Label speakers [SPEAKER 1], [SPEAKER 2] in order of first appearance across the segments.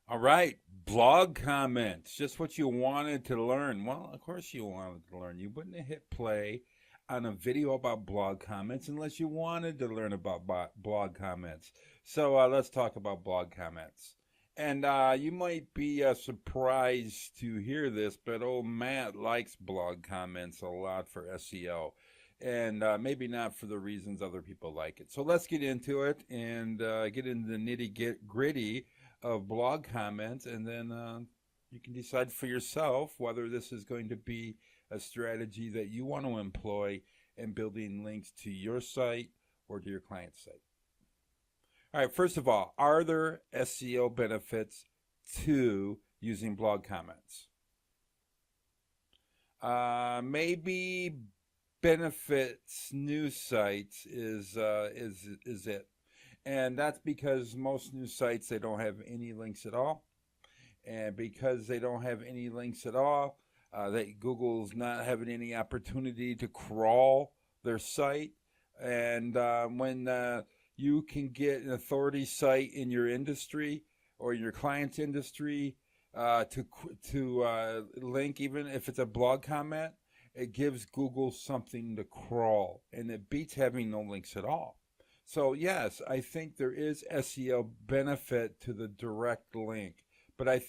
[SPEAKER 1] All right, blog comments. Just what you wanted to learn. Well, of course you wanted to learn. You wouldn't have hit play on a video about blog comments unless you wanted to learn about blog comments. So let's talk about blog comments. And you might be surprised to hear this, but old Matt likes blog comments a lot for SEO. And maybe not for the reasons other people like it. So let's get into it and get into the nitty gritty of blog comments, and then you can decide for yourself whether this is going to be a strategy that you want to employ in building links to your site or to your client's site. All right, first of all, are there SEO benefits to using blog comments? Maybe benefits new sites is it. And that's because most news sites, they don't have any links at all. And because they don't have any links at all, Google's not having any opportunity to crawl their site. And when you can get an authority site in your industry or your client's industry to link, even if it's a blog comment, it gives Google something to crawl. And it beats having no links at all. So yes, I think there is SEO benefit to the direct link, but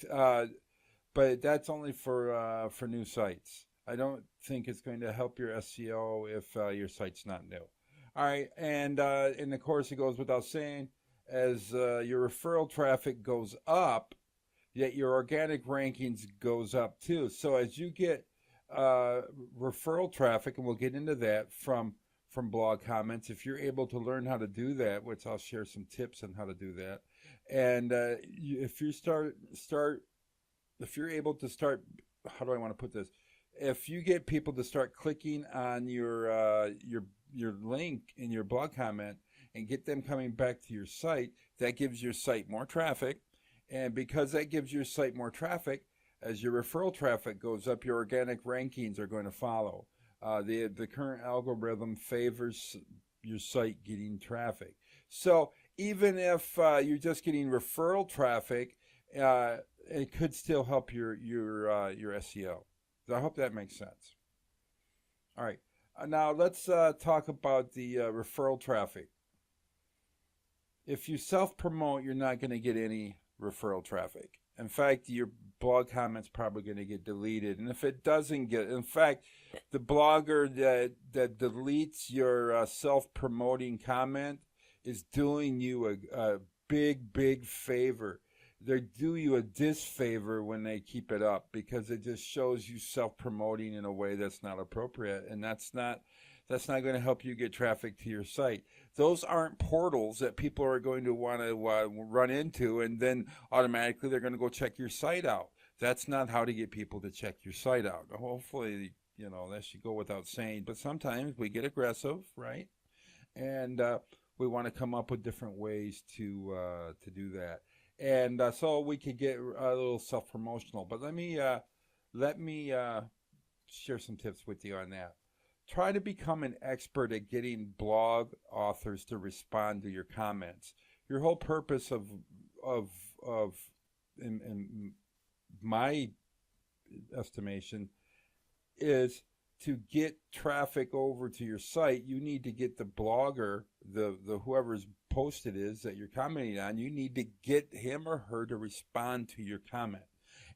[SPEAKER 1] but that's only for new sites. I don't think it's going to help your SEO if your site's not new. All right, and of course it goes without saying, as your referral traffic goes up, yet your organic rankings goes up too. So as you get referral traffic, and we'll get into that from blog comments, if you're able to learn how to do that, which I'll share some tips on how to do that, and if you if you're able to start, how do I want to put this? If you get people to start clicking on your link in your blog comment and get them coming back to your site, that gives your site more traffic, and because that gives your site more traffic, as your referral traffic goes up, your organic rankings are going to follow. The current algorithm favors your site getting traffic. So even if you're just getting referral traffic, it could still help your SEO. So I hope that makes sense. All right. Now let's talk about the referral traffic. If you self-promote, you're not going to get any referral traffic. In fact, your blog comment's probably going to get deleted. And if it doesn't get, in fact, the blogger that deletes your self-promoting comment is doing you a big favor. They do you a disfavor when they keep it up, because it just shows you self-promoting in a way that's not appropriate, and that's not going to help you get traffic to your site. Those aren't portals that people are going to want to run into, and then automatically they're going to go check your site out. That's not how to get people to check your site out. Hopefully, that should go without saying, but sometimes we get aggressive, right? And we want to come up with different ways to do that. And so we could get a little self-promotional. But let me share some tips with you on that. Try to become an expert at getting blog authors to respond to your comments. Your whole purpose in my estimation, is to get traffic over to your site. You need to get the blogger, the whoever's post it is that you're commenting on, you need to get him or her to respond to your comment.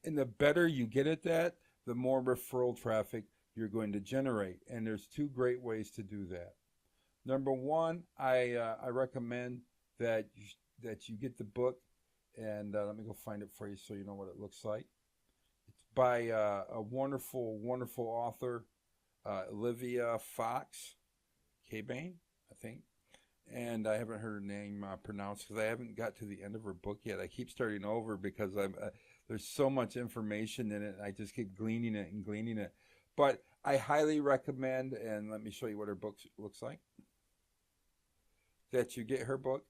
[SPEAKER 1] And the better you get at that, the more referral traffic you're going to generate. And there's two great ways to do that. Number one, I recommend that you get the book, and let me go find it for you so you know what it looks like. It's by a wonderful author, Olivia Fox Cabane, I think. And I haven't heard her name pronounced because I haven't got to the end of her book yet. I keep starting over because there's so much information in it. I just keep gleaning it. But I highly recommend, and let me show you what her book looks like, that you get her book.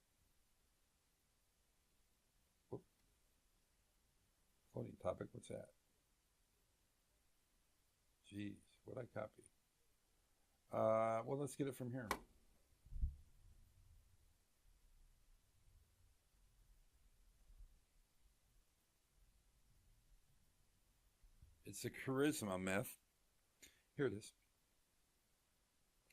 [SPEAKER 1] Floating topic, what's that? Jeez, what'd I copy? Well, let's get it from here. It's a charisma myth. Here it is.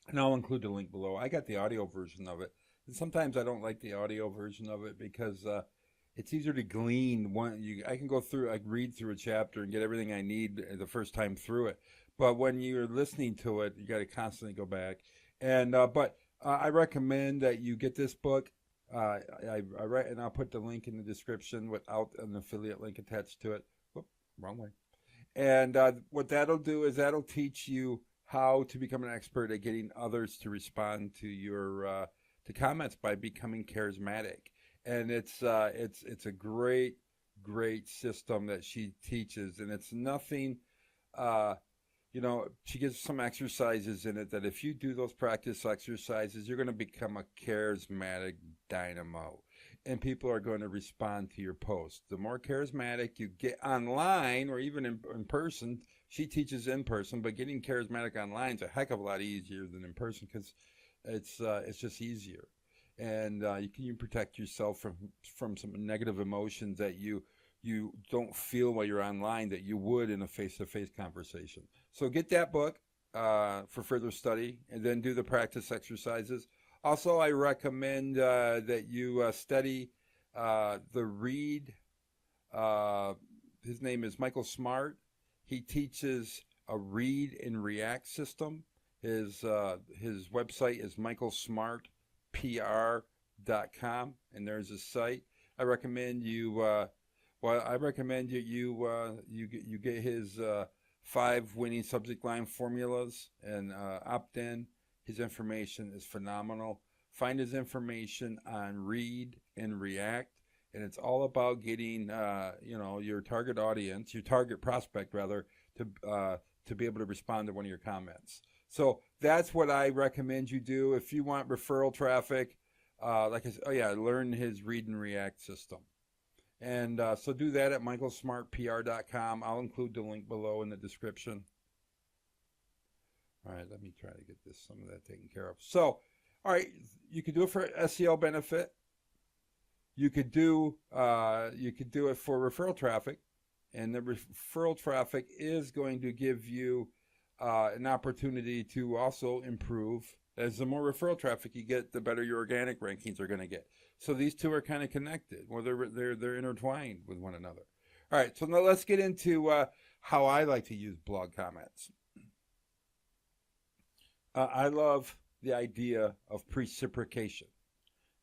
[SPEAKER 1] And I'll include the link below. I got the audio version of it. And sometimes I don't like the audio version of it because it's easier to glean. I can go through, I read through a chapter and get everything I need the first time through it. But when you're listening to it, you got to constantly go back. And I recommend that you get this book. I write, and I'll put the link in the description without an affiliate link attached to it. Whoop, wrong way. And what that'll do is that'll teach you how to become an expert at getting others to respond to your to comments by becoming charismatic. And it's a great system that she teaches, and it's nothing. She gives some exercises in it that if you do those practice exercises, you're going to become a charismatic dynamo, and people are going to respond to your post. The more charismatic you get online or even in person, she teaches in person, but getting charismatic online is a heck of a lot easier than in person because it's just easier, and you can protect yourself from some negative emotions that you don't feel while you're online that you would in a face-to-face conversation. So get that book for further study, and then do the practice exercises. Also, I recommend that you study the Read. His name is Michael Smart. He teaches a read and react system. His website is michaelsmartpr.com, and there's his site. I recommend you. I recommend you get his 5 winning subject line formulas and opt in. His information is phenomenal. Find his information on Read and React, and it's all about getting your target audience, your target prospect rather, to be able to respond to one of your comments. So that's what I recommend you do if you want referral traffic. Like I said, learn his Read and React system. And so do that at michaelsmartpr.com. I'll include the link below in the description. All right, let me try to get some of that taken care of. So, all right, you could do it for SEO benefit. You could do it for referral traffic, and the referral traffic is going to give you an opportunity to also improve. As the more referral traffic you get, the better your organic rankings are going to get. So these two are kind of connected, or they're intertwined with one another. All right, so now let's get into how I like to use blog comments. I love the idea of reciprocation.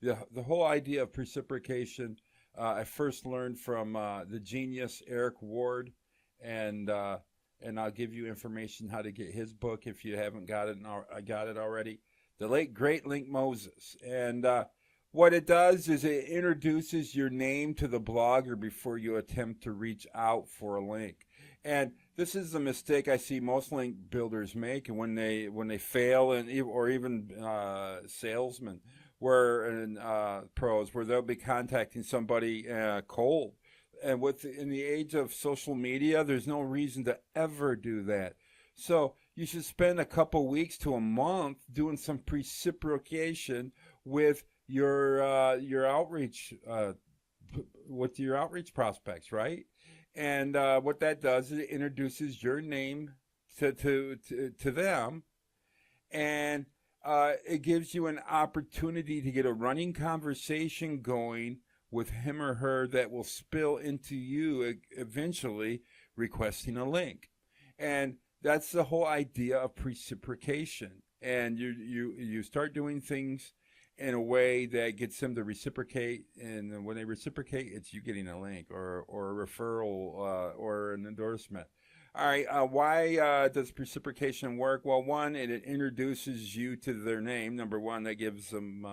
[SPEAKER 1] The whole idea of reciprocation, I first learned from the genius Eric Ward, and I'll give you information how to get his book if you haven't got it. I got it already. The late great Link Moses, and what it does is it introduces your name to the blogger before you attempt to reach out for a link. And this is a mistake I see most link builders make, and when they fail, or even salesmen, pros, where they'll be contacting somebody cold. And in the age of social media, there's no reason to ever do that. So you should spend a couple weeks to a month doing some reciprocation with your outreach prospects, right? And what that does is it introduces your name to them, and it gives you an opportunity to get a running conversation going with him or her that will spill into you eventually requesting a link. And that's the whole idea of reciprocation. And you start doing things in a way that gets them to reciprocate, and when they reciprocate, it's you getting a link or a referral or an endorsement. All right, why does reciprocation work? Well, one, it introduces you to their name. Number one, that gives them,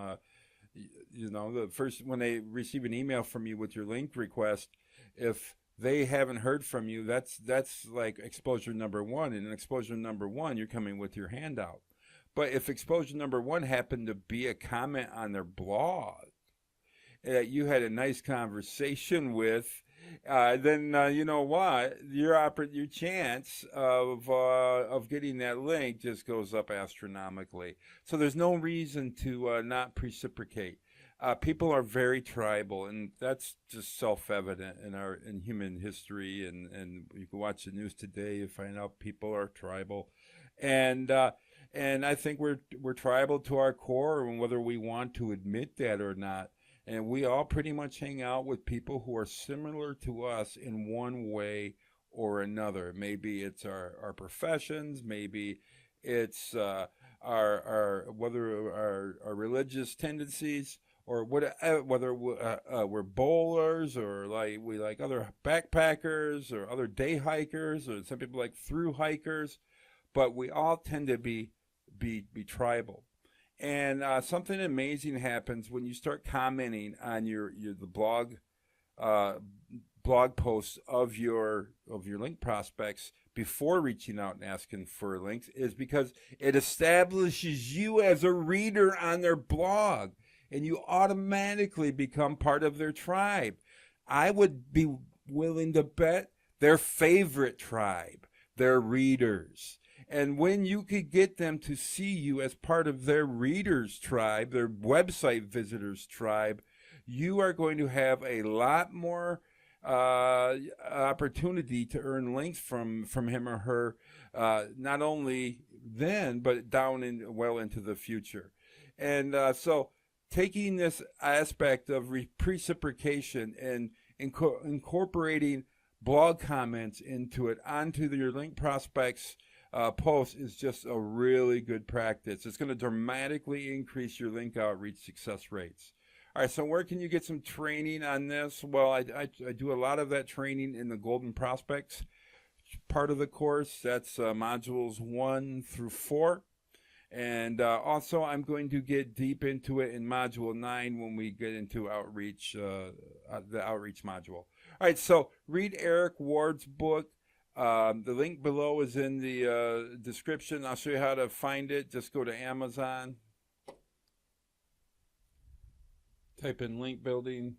[SPEAKER 1] the first, when they receive an email from you with your link request, if they haven't heard from you, that's like exposure number one. And in exposure number one, you're coming with your handout. But if exposure number one happened to be a comment on their blog that you had a nice conversation with, then you know what, your chance of getting that link just goes up astronomically. So there's no reason to not reciprocate. People are very tribal, and that's just self-evident in human history. And you can watch the news today, you find out people are tribal, and and I think we're tribal to our core, and whether we want to admit that or not. And we all pretty much hang out with people who are similar to us in one way or another. Maybe it's our professions, maybe it's our whether our religious tendencies, or whether we're bowlers, or like we like other backpackers or other day hikers, or some people like through hikers, but we all tend to be tribal. And something amazing happens when you start commenting on the uh, blog posts of your link prospects before reaching out and asking for links, is because it establishes you as a reader on their blog, and you automatically become part of their tribe. I would be willing to bet their favorite tribe, their readers. And when you could get them to see you as part of their readers tribe, their website visitors tribe, you are going to have a lot more opportunity to earn links from him or her, not only then, but down well into the future. And so taking this aspect of reciprocation and incorporating blog comments into it onto your link prospects post is just a really good practice. It's going to dramatically increase your link outreach success rates. All right, so where can you get some training on this? Well, I do a lot of that training in the Golden Prospects part of the course. That's modules 1 through 4. And also, I'm going to get deep into it in module 9 when we get into outreach, the outreach module. All right, so read Eric Ward's book. The link below is in the description. I'll show you how to find it. Just go to Amazon. Type in link building.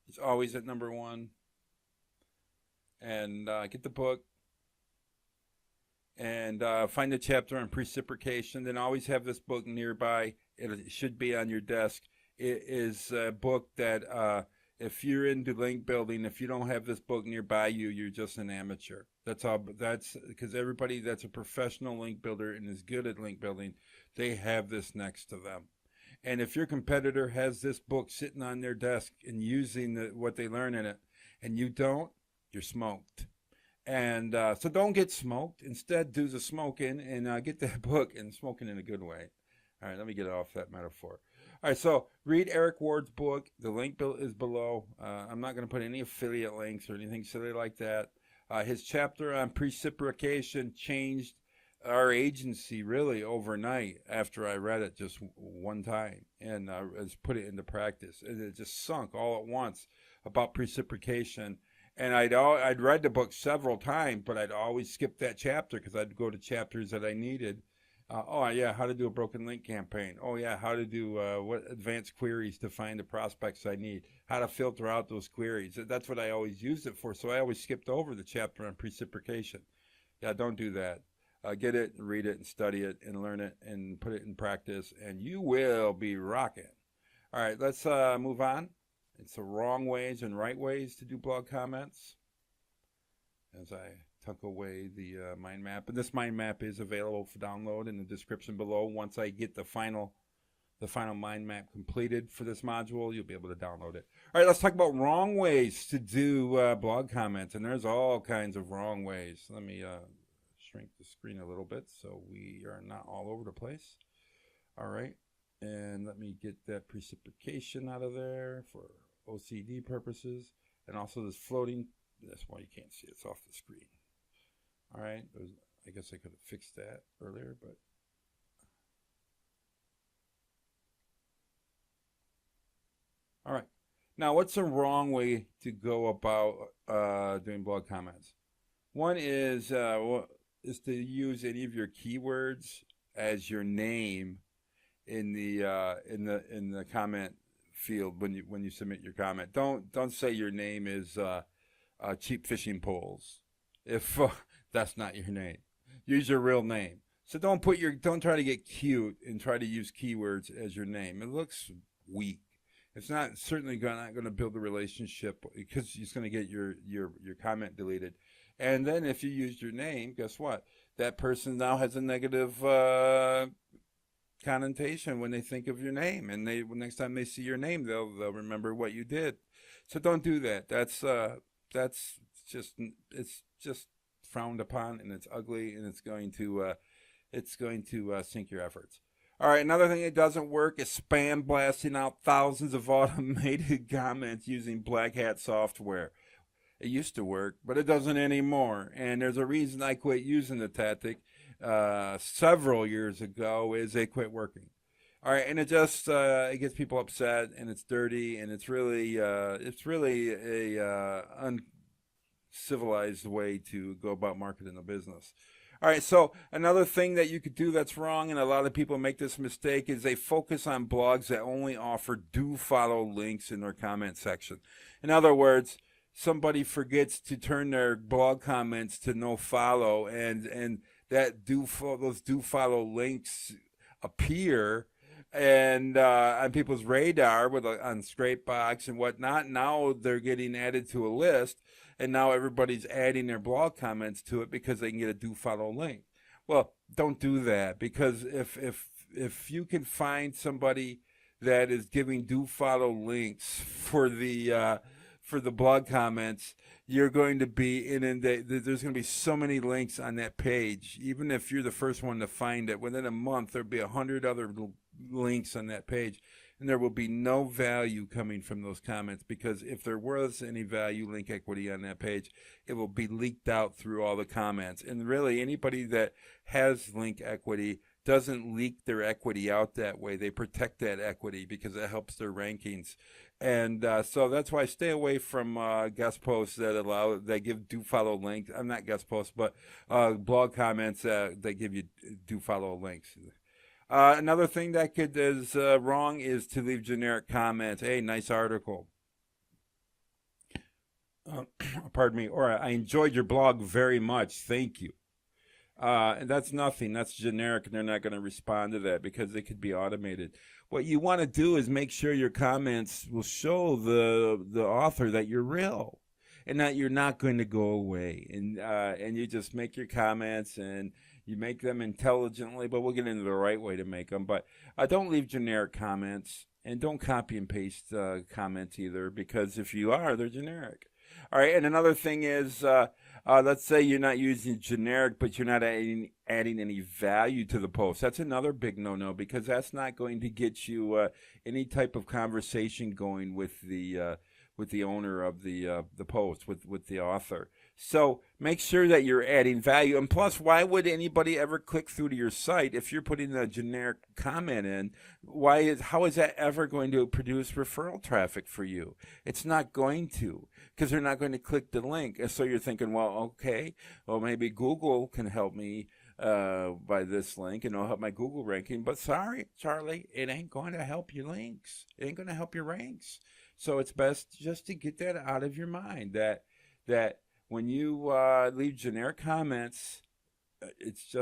[SPEAKER 1] It's always at number 1. And get the book. And find the chapter on reciprocation. Then always have this book nearby. It should be on your desk. It is a book that if you're into link building, if you don't have this book nearby you, you're just an amateur. That's all. That's because everybody that's a professional link builder and is good at link building, they have this next to them. And if your competitor has this book sitting on their desk and using what they learn in it, and you don't, you're smoked. And so don't get smoked. Instead, do the smoking and get that book, and smoking in a good way. All right, let me get off that metaphor. All right, so read Eric Ward's book. The link is below. I'm not going to put any affiliate links or anything silly like that. His chapter on reciprocation changed our agency really overnight after I read it just one time and put it into practice. And it just sunk all at once about reciprocation. And I'd read the book several times, but I'd always skip that chapter because I'd go to chapters that I needed. Oh, yeah, how to do a broken link campaign. Oh, yeah, how to do what advanced queries to find the prospects I need. How to filter out those queries. That's what I always used it for, so I always skipped over the chapter on reciprocation. Yeah, don't do that. Get it, and read it, and study it, and learn it, and put it in practice, and you will be rocking. All right, let's move on. It's the wrong ways and right ways to do blog comments. As I tuck away the mind map. And this mind map is available for download in the description below. Once I get the final mind map completed for this module, you'll be able to download it. All right, let's talk about wrong ways to do blog comments. And there's all kinds of wrong ways. Let me shrink the screen a little bit so we are not all over the place. All right, and let me get that reciprocation out of there for OCD purposes. And also this floating, that's why you can't see it. It's off the screen. All right, I guess I could have fixed that earlier, but all right. Now, what's the wrong way to go about doing blog comments? One is to use any of your keywords as your name in the comment field when you submit your comment. Don't say your name is cheap fishing poles if that's not your name. Use your real name. So don't try to get cute and try to use keywords as your name. It looks weak. It's not certainly not going to build a relationship because it's going to get your comment deleted. And then if you use your name, guess what? That person now has a negative connotation when they think of your name, and next time they see your name, they'll remember what you did. So don't do that. That's just it's just frowned upon, and it's ugly, and it's going to sink your efforts. All right, another thing that doesn't work is spam blasting out thousands of automated comments using black hat software. It used to work, but it doesn't anymore. And there's a reason I quit using the tactic several years ago is they quit working. All right, and it just it gets people upset, and it's dirty, and it's really a uncivilized way to go about marketing a business. All right, so another thing that you could do that's wrong, and a lot of people make this mistake, is they focus on blogs that only offer do follow links in their comment section. In other words, somebody forgets to turn their blog comments to no follow, and that those do follow links appear and on people's radar on Scrapebox and whatnot. Now they're getting added to a list, and now everybody's adding their blog comments to it because they can get a do follow link. Well, don't do that, because if you can find somebody that is giving do follow links for the blog comments, you're going to be inundated. There's going to be so many links on that page. Even if you're the first one to find it, within a month there'll be 100 other links on that page, and there will be no value coming from those comments, because if there was any value, link equity on that page, it will be leaked out through all the comments. And really, anybody that has link equity doesn't leak their equity out that way. They protect that equity because it helps their rankings. And so that's why I stay away from guest posts that give do follow links. I'm not guest posts, but blog comments that give you do follow links. Another thing that is wrong is to leave generic comments. Hey, nice article. Pardon me. Or I enjoyed your blog very much. Thank you. And that's nothing. That's generic, and they're not going to respond to that because it could be automated. What you want to do is make sure your comments will show the author that you're real and that you're not going to go away. And you just make your comments, and you make them intelligently, but we'll get into the right way to make them. But don't leave generic comments, and don't copy and paste comments either, because if you are, they're generic. All right, and another thing is, let's say you're not using generic, but you're not adding any value to the post. That's another big no-no, because that's not going to get you any type of conversation going with the owner of the post, with the author. So make sure that you're adding value. And plus, why would anybody ever click through to your site if you're putting a generic comment in? How is that ever going to produce referral traffic for you? It's not going to, because they're not going to click the link. And so you're thinking, well, okay, well, maybe Google can help me by this link, and it'll help my Google ranking. But sorry, Charlie, it ain't going to help your links. It ain't going to help your ranks. So it's best just to get that out of your mind, that when you leave generic comments, it's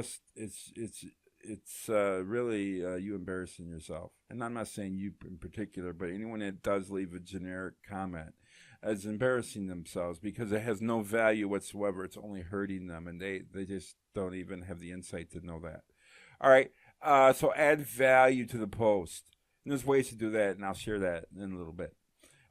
[SPEAKER 1] really you embarrassing yourself. And I'm not saying you in particular, but anyone that does leave a generic comment is embarrassing themselves, because it has no value whatsoever. It's only hurting them, and they just don't even have the insight to know that. All right, so add value to the post. And there's ways to do that, and I'll share that in a little bit.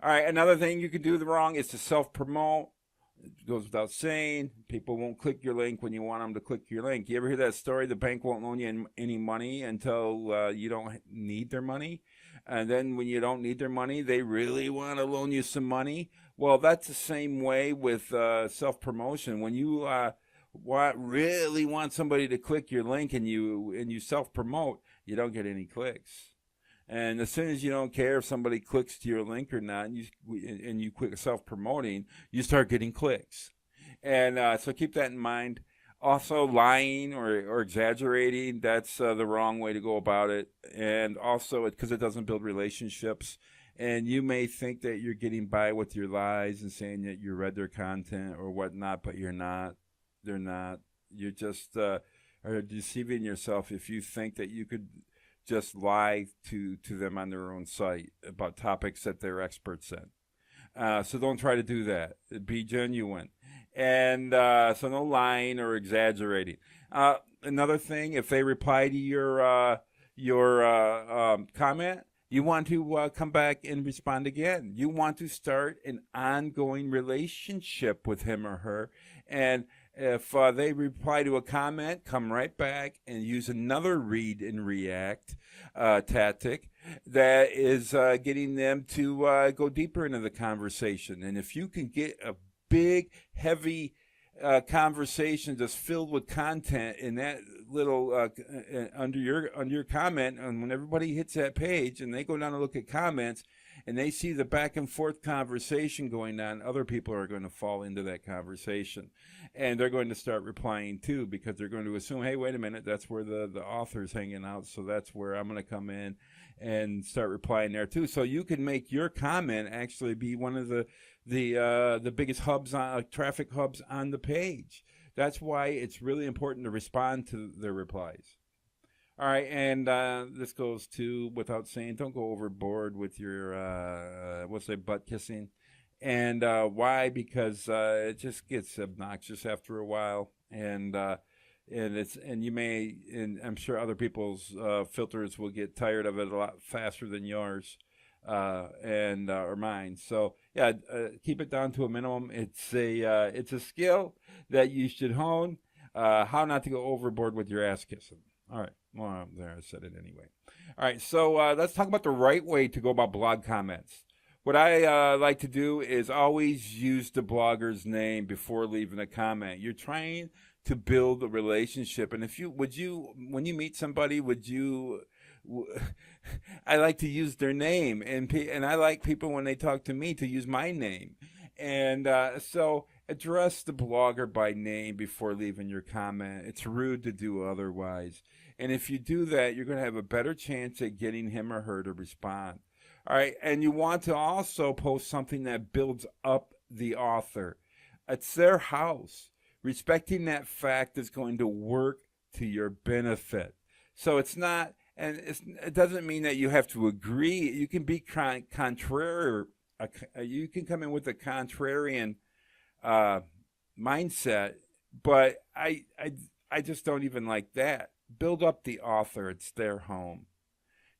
[SPEAKER 1] All right, another thing you can do wrong is to self-promote. It goes without saying. People won't click your link when you want them to click your link. You ever hear that story? The bank won't loan you any money until you don't need their money. And then when you don't need their money, they really want to loan you some money. Well, that's the same way with self-promotion. When you really want somebody to click your link and you self-promote, you don't get any clicks. And as soon as you don't care if somebody clicks to your link or not, and you quit self-promoting, you start getting clicks. And so keep that in mind. Also, lying or exaggerating, that's the wrong way to go about it. And also, because it doesn't build relationships. And you may think that you're getting by with your lies and saying that you read their content or whatnot, but you're not. They're not. You're just... are deceiving yourself if you think that you could just lie to them on their own site about topics that they're experts in. So don't try to do that. Be genuine. And so no lying or exaggerating. Another thing, if they reply to your comment, you want to come back and respond again. You want to start an ongoing relationship with him or her. And if they reply to a comment, come right back and use another read and react tactic that is getting them to go deeper into the conversation. And if you can get a big, heavy conversation just filled with content in that little under your comment, and when everybody hits that page and they go down to look at comments and they see the back and forth conversation going on, other people are going to fall into that conversation, and they're going to start replying too, because they're going to assume, hey, wait a minute, that's where the author's hanging out, so that's where I'm going to come in and start replying there too. So you can make your comment actually be one of the biggest hubs on traffic hubs on the page. That's why it's really important to respond to their replies. All right, and this goes to, without saying, don't go overboard with your we'll say butt kissing. And why? Because it just gets obnoxious after a while, and you may, and I'm sure other people's filters will get tired of it a lot faster than yours. Or mine. So yeah, keep it down to a minimum. It's a skill that you should hone. How not to go overboard with your ass kissing. All right. Well, there, I said it anyway. All right. So let's talk about the right way to go about blog comments. What I like to do is always use the blogger's name before leaving a comment. You're trying to build a relationship, and when you meet somebody, I like to use their name, and I like people when they talk to me to use my name. And so address the blogger by name before leaving your comment. It's rude to do otherwise. And if you do that, you're going to have a better chance at getting him or her to respond. All right. And you want to also post something that builds up the author. It's their house. Respecting that fact is going to work to your benefit. So it's not, and it doesn't mean that you have to agree. You can be contrary. You can come in with a contrarian mindset, but I just don't even like that. Build up the author. It's their home.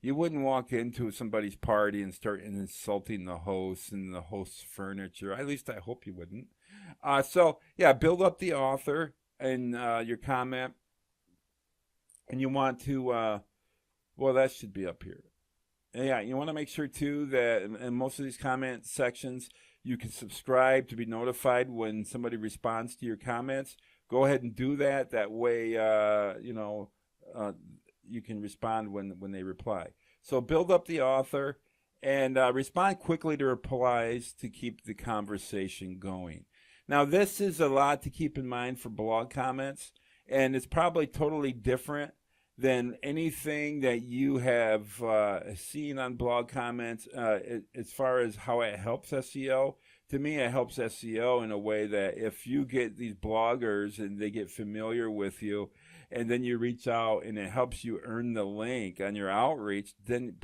[SPEAKER 1] You wouldn't walk into somebody's party and start insulting the host and the host's furniture. At least I hope you wouldn't. So yeah, build up the author in your comment, and you want to. Well, that should be up here. Yeah, you want to make sure too that in most of these comment sections, you can subscribe to be notified when somebody responds to your comments. Go ahead and do that. That way, you can respond when they reply. So build up the author and respond quickly to replies to keep the conversation going. Now, this is a lot to keep in mind for blog comments, and it's probably totally different than anything that you have seen on blog comments as far as how it helps SEO. To me, it helps SEO in a way that if you get these bloggers and they get familiar with you, and then you reach out and it helps you earn the link on your outreach, then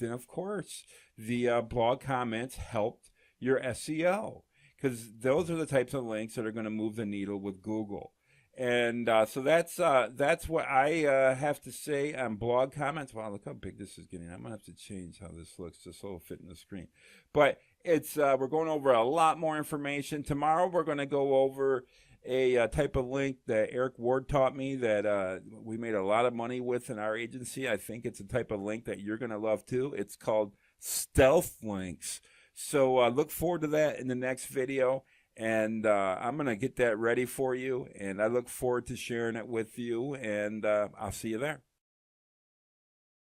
[SPEAKER 1] of course the blog comments helped your SEO, because those are the types of links that are going to move the needle with Google. And so that's what I have to say on blog comments. Wow, look how big this is getting. I'm going to have to change how this looks just so it'll fit in the screen. But it's we're going over a lot more information. Tomorrow we're going to go over a type of link that Eric Ward taught me that we made a lot of money with in our agency. I think it's a type of link that you're going to love too. It's called stealth links. So look forward to that in the next video. And I'm going to get that ready for you, and I look forward to sharing it with you, and I'll see you there.